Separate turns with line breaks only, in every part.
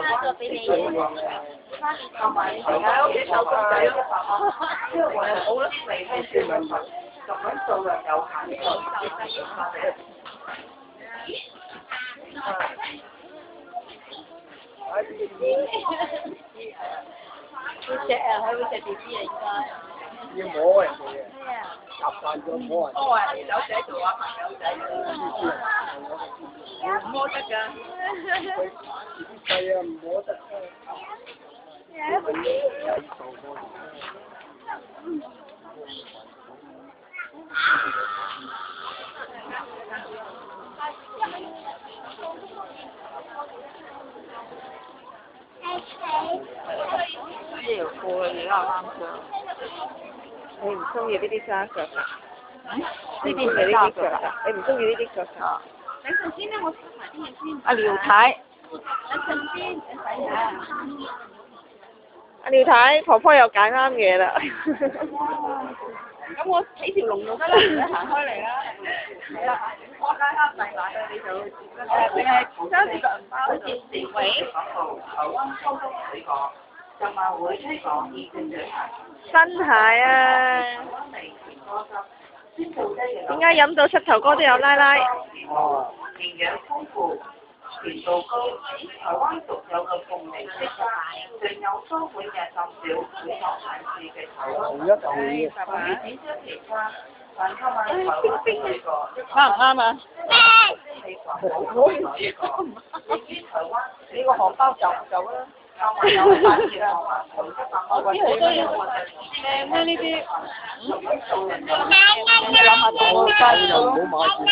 那個俾你。
同埋成日喺屋企手工仔咯，因為我又冇啦，未開始問題，就咁數量有限，
會錫啊，佢會錫 B B 啊，應該。
要摸人哋嘅，
係啊。
習慣咗摸人哋。
我係有仔做啊，朋友仔唔摸得㗎。
係啊，唔摸得。
呢條褲而家啱着。
你唔中意呢啲揸腳㗎？
呢
你
啲唔
唔中意呢啲
係揸腳
腳㗎？你唔中意呢啲腳㗎？
等陣先啦，我睇埋啲嘢先。
阿廖太，
等陣先，你睇下。
阿廖太，婆婆又揀啱嘢啦。
咁我睇條龍就得啦，你行開嚟啦。
係啦，我啱啱買嘅你就淨係收住個銀包。
好似喂。
台灣高中水果，就馬會推廣易正舉行。
新鞋啊！點解飲到膝頭哥都有拉拉？
哦。
營養豐富，甜度高，台灣獨有嘅鳳梨色塊，仲有多每日咁少每學限制嘅台灣。
同一嚿
關於點將其他飯購買台灣水果，
啱唔啱啊？
我唔知台灣呢個荷包就唔夠啦。我知好多嘢咩呢啲？
我雞就唔好買住啦。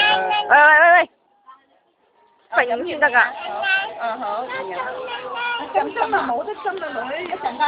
喂，揈先得㗎。
嗯好。針啊冇得針啊女，一陣間。